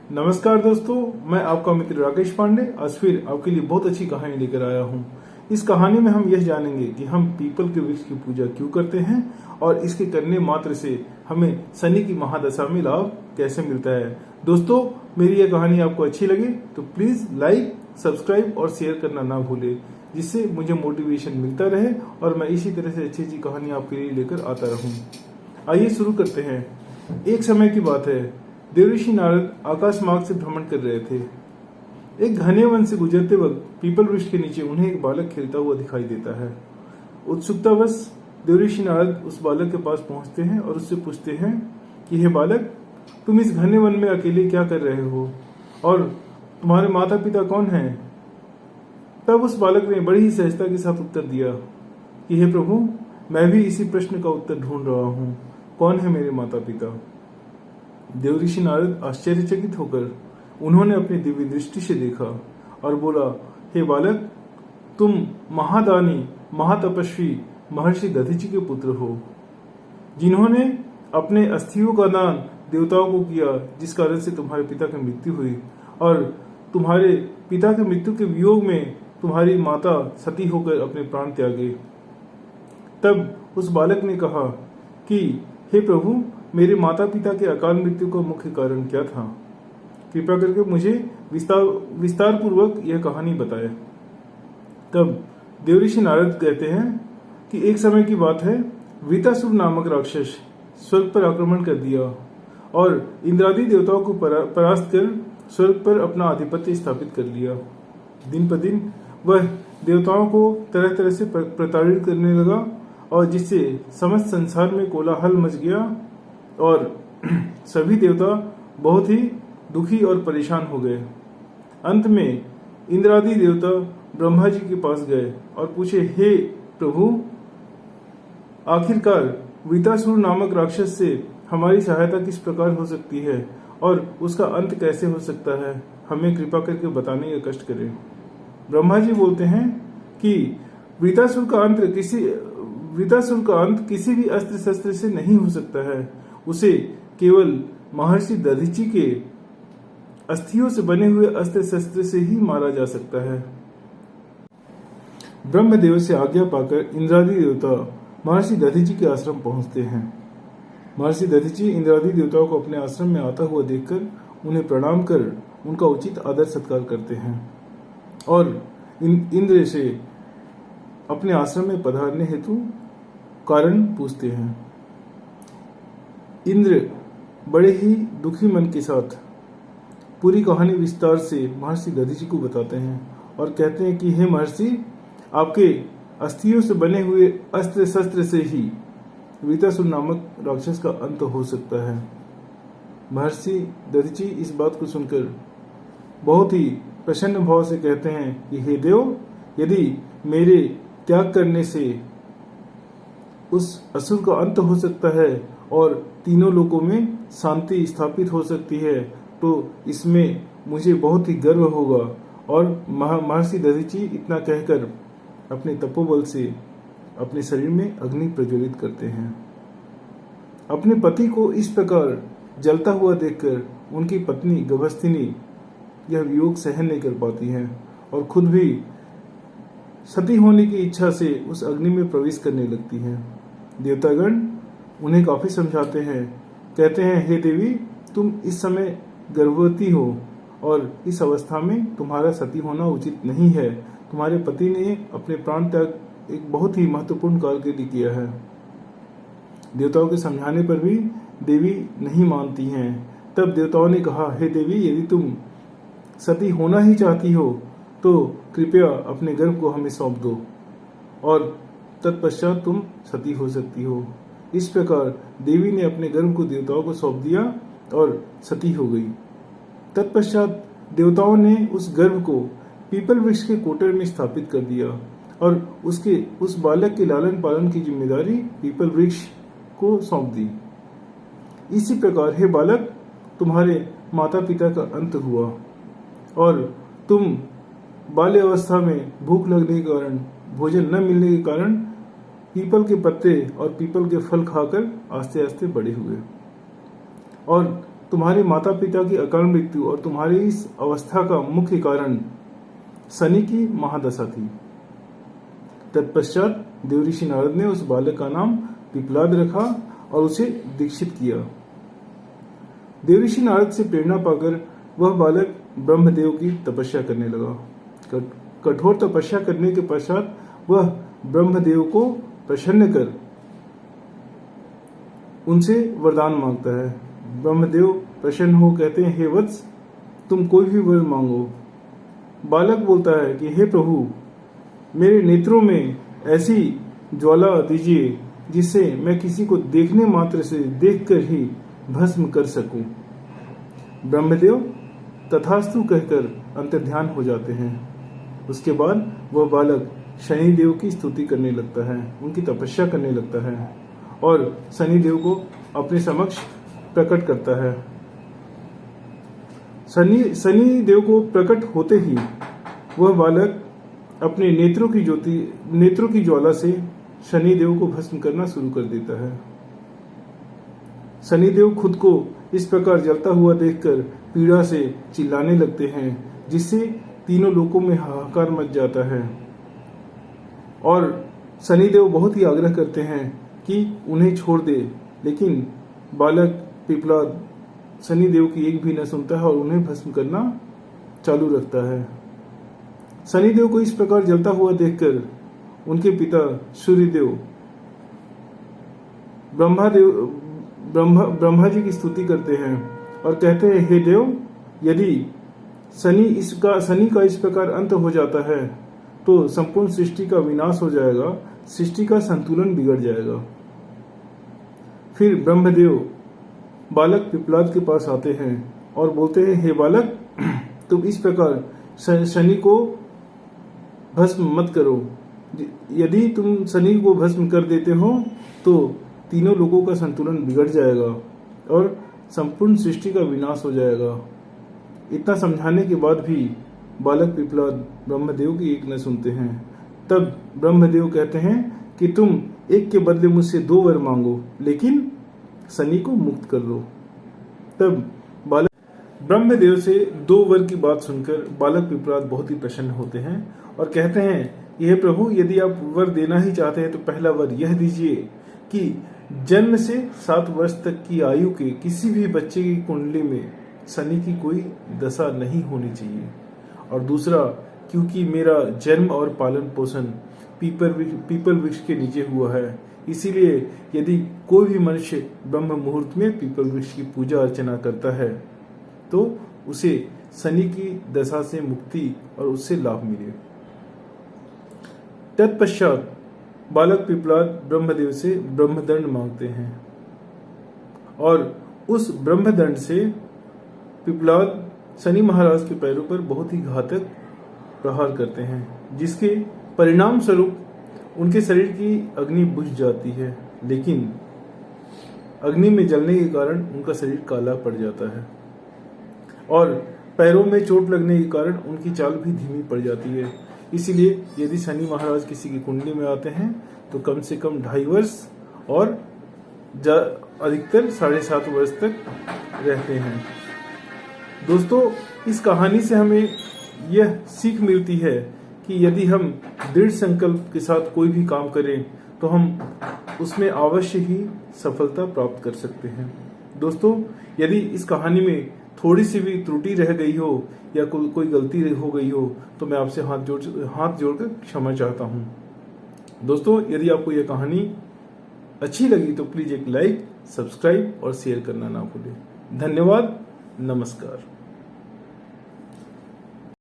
नमस्कार दोस्तों, मैं आपका मित्र राकेश पांडे आज फिर आपके लिए बहुत अच्छी कहानी लेकर आया हूँ। इस कहानी में हम यह जानेंगे कि हम पीपल के वृक्ष की पूजा क्यों करते हैं और इसके करने मात्र से हमें शनि की महादशा में लाभ कैसे मिलता है। दोस्तों, मेरी यह कहानी आपको अच्छी लगे तो प्लीज लाइक, सब्सक्राइब और शेयर करना ना भूले, जिससे मुझे मोटिवेशन मिलता रहे और मैं इसी तरह से अच्छी अच्छी कहानी आपके लिए लेकर आता रहूं। आइए शुरू करते हैं। एक समय की बात है, देवऋषि नारद आकाश मार्ग से भ्रमण कर रहे थे। एक घने वन से गुजरते वक्त पीपल वृक्ष के नीचे उन्हें एक बालक खेलता हुआ दिखाई देता है। उत्सुकतावश देवऋषि नारद उस बालक के पास पहुंचते हैं और उससे पूछते हैं कि हे बालक, तुम इस घने वन में अकेले क्या कर रहे हो और तुम्हारे माता पिता कौन हैं? तब उस बालक ने बड़ी ही सहजता के साथ उत्तर दिया कि हे प्रभु, मैं भी इसी प्रश्न का उत्तर ढूंढ रहा हूँ, कौन है मेरे माता पिता? देवऋषि नारद आश्चर्यचकित होकर उन्होंने अपनी दिव्य दृष्टि से देखा और बोला, हे बालक, तुम महादानी महातपस्वी महर्षि दधीचि के पुत्र हो, जिन्होंने अपने अस्थियों का दान देवताओं को किया, जिस कारण से तुम्हारे पिता की मृत्यु हुई और तुम्हारे पिता के मृत्यु के वियोग में तुम्हारी माता सती होकर अपने प्राण त्यागे। तब उस बालक ने कहा कि हे प्रभु, मेरे माता पिता के अकाल मृत्यु का मुख्य कारण क्या था? कृपया करके मुझे विस्तार पूर्वक यह कहानी बताए। तब देवऋषि नारद कहते हैं कि एक समय की बात है, वृतासुर नामक राक्षस स्वर्ग पर आक्रमण कर दिया और इंद्रादि देवताओं को परास्त कर स्वर्ग पर अपना आधिपत्य स्थापित कर लिया। दिन पर दिन वह देवताओं को तरह तरह से प्रताड़ित करने लगा और जिससे समस्त संसार में कोलाहल मच गया और सभी देवता बहुत ही दुखी और परेशान हो गए। अंत में इंद्रादि देवता ब्रह्मा जी के पास गए और पूछे, हे प्रभु, आखिरकार वृतासुर नामक राक्षस से हमारी सहायता किस प्रकार हो सकती है और उसका अंत कैसे हो सकता है? हमें कृपा करके बताने का कष्ट करें। ब्रह्मा जी बोलते हैं कि वृतासुर का अंत किसी भी अस्त्र शस्त्र से नहीं हो सकता है। उसे केवल महर्षि दधीचि के अस्थियों से बने हुए अस्त्र शस्त्र से ही मारा जा सकता है। ब्रह्मदेव से आज्ञा पाकर इंद्रादि देवता महर्षि दधीचि के आश्रम पहुंचते हैं। महर्षि दधीचि इंद्रादि देवताओं को अपने आश्रम में आता हुआ देखकर उन्हें प्रणाम कर उनका उचित आदर सत्कार करते हैं और इंद्र से अपने आश्रम में पधारने हेतु कारण पूछते हैं। इंद्र बड़े ही दुखी मन के साथ पूरी कहानी विस्तार से महर्षि दधीचि को बताते हैं और कहते हैं कि हे महर्षि, आपके अस्थियों से बने हुए अस्त्र शस्त्र से ही वृतासुर नामक राक्षस का अंत हो सकता है। महर्षि दधीचि इस बात को सुनकर बहुत ही प्रसन्न भाव से कहते हैं कि हे देव, यदि मेरे त्याग करने से उस असुर का अंत हो सकता है और तीनों लोकों में शांति स्थापित हो सकती है तो इसमें मुझे बहुत ही गर्व होगा। और महर्षि दधीचि इतना कहकर अपने तपोबल से अपने शरीर में अग्नि प्रज्वलित करते हैं। अपने पति को इस प्रकार जलता हुआ देखकर उनकी पत्नी गभस्तिनी यह वियोग सहन नहीं कर पाती हैं और खुद भी सती होने की इच्छा से उस अग्नि में प्रवेश करने लगती हैं। देवतागण उन्हें काफी समझाते हैं, कहते हैं, हे देवी, तुम इस समय गर्भवती हो और इस अवस्था में तुम्हारा सती होना उचित नहीं है। तुम्हारे पति ने अपने प्राण त्याग एक बहुत ही महत्वपूर्ण कार्य के लिए किया है। देवताओं के समझाने पर भी देवी नहीं मानती हैं। तब देवताओं ने कहा, हे देवी, यदि तुम सती होना ही चाहती हो तो कृपया अपने गर्भ को हमें सौंप दो और तत्पश्चात तुम सती हो सकती हो। इस प्रकार देवी ने अपने गर्भ को देवताओं को सौंप दिया और सती हो गई। तत्पश्चात देवताओं ने उस गर्भ को पीपल वृक्ष के कोटर में स्थापित कर दिया और उस बालक के लालन पालन की जिम्मेदारी पीपल वृक्ष को सौंप दी। इसी प्रकार हे बालक, तुम्हारे माता पिता का अंत हुआ और तुम बाल्य अवस्था में भूख लगने के कारण, भोजन न मिलने के कारण पीपल के पत्ते और पीपल के फल खाकर आस्ते आस्ते बड़े हुए और तुम्हारे माता पिता की अकाल मृत्यु और तुम्हारी इस अवस्था का मुख्य कारण शनि की महादशा थी। तत्पश्चात देवऋषि नारद ने उस बालक का नाम पिप्पलाद रखा और उसे दीक्षित किया। देवऋषि नारद से प्रेरणा पाकर वह बालक ब्रह्मदेव की तपस्या करने लगा। कठोर तपस्या करने के पश्चात वह ब्रह्मदेव को प्रसन्न कर उनसे वरदान मांगता है। ब्रह्मदेव प्रसन्न हो कहते हैं, हे वत्स, तुम कोई भी वर मांगो। बालक बोलता है कि हे प्रभु, मेरे नेत्रों में ऐसी ज्वाला दीजिए जिससे मैं किसी को देखने मात्र से देखकर ही भस्म कर सकूं। ब्रह्मदेव तथास्तु कहकर अंतर्ध्यान हो जाते हैं। उसके बाद वह बालक शनिदेव की स्तुति करने लगता है, उनकी तपस्या करने लगता है और शनिदेव को अपने समक्ष प्रकट करता है। शनिदेव को प्रकट होते ही वह बालक अपने नेत्रों की ज्वाला से शनिदेव को भस्म करना शुरू कर देता है। शनिदेव खुद को इस प्रकार जलता हुआ देखकर पीड़ा से चिल्लाने लगते हैं, जिससे तीनों लोकों में हाहाकार मच जाता है और शनिदेव बहुत ही आग्रह करते हैं कि उन्हें छोड़ दे, लेकिन बालक पिप्पलाद शनिदेव की एक भी न सुनता है और उन्हें भस्म करना चालू रखता है। शनिदेव को इस प्रकार जलता हुआ देखकर उनके पिता सूर्यदेव ब्रह्मा जी की स्तुति करते हैं और कहते हैं, हे देव, यदि शनि का इस प्रकार अंत हो जाता है तो संपूर्ण सृष्टि का विनाश हो जाएगा, सृष्टि का संतुलन बिगड़ जाएगा। फिर ब्रह्मदेव बालक पिप्पलाद के पास आते हैं और बोलते हैं, हे बालक, तुम इस प्रकार शनि को भस्म मत करो। यदि तुम शनि को भस्म कर देते हो तो तीनों लोगों का संतुलन बिगड़ जाएगा और संपूर्ण सृष्टि का विनाश हो जाएगा। इतना समझाने के बाद भी बालक पिप्पलाद ब्रह्मदेव की एक न सुनते हैं। तब ब्रह्मदेव कहते हैं कि तुम एक के बदले मुझसे 2 वर मांगो, लेकिन शनि को मुक्त कर दो। तब बालक ब्रह्मदेव से 2 वर की बात सुनकर बालक पिप्पलाद बहुत ही प्रसन्न होते हैं और कहते हैं, यह प्रभु, यदि आप वर देना ही चाहते हैं तो पहला वर यह दीजिए कि जन्म से 7 वर्ष तक की आयु के किसी भी बच्चे की कुंडली में शनि की कोई दशा नहीं होनी चाहिए। और दूसरा, क्योंकि मेरा जन्म और पालन पोषण पीपल वृक्ष के नीचे हुआ है, इसीलिए यदि कोई भी मनुष्य ब्रह्म मुहूर्त में पीपल वृक्ष की पूजा अर्चना करता है तो उसे शनि की दशा से मुक्ति और उससे लाभ मिले। तत्पश्चात बालक पिप्पलाद ब्रह्मदेव से ब्रह्मदंड मांगते हैं और उस ब्रह्मदंड से पिप्पलाद शनि महाराज के पैरों पर बहुत ही घातक प्रहार करते हैं, जिसके परिणाम स्वरूप उनके शरीर की अग्नि बुझ जाती है, लेकिन अग्नि में जलने के कारण उनका शरीर काला पड़ जाता है और पैरों में चोट लगने के कारण उनकी चाल भी धीमी पड़ जाती है। इसीलिए यदि शनि महाराज किसी की कुंडली में आते हैं तो कम से कम 2.5 वर्ष और अधिकतर 7.5 वर्ष तक रहते हैं। दोस्तों, इस कहानी से हमें यह सीख मिलती है कि यदि हम दृढ़ संकल्प के साथ कोई भी काम करें तो हम उसमें अवश्य ही सफलता प्राप्त कर सकते हैं। दोस्तों, यदि इस कहानी में थोड़ी सी भी त्रुटि रह गई हो या कोई गलती हो गई हो तो मैं आपसे हाथ जोड़कर क्षमा चाहता हूं। दोस्तों, यदि आपको यह कहानी अच्छी लगी तो प्लीज एक लाइक, सब्सक्राइब और शेयर करना ना भूलें। धन्यवाद। नमस्कार।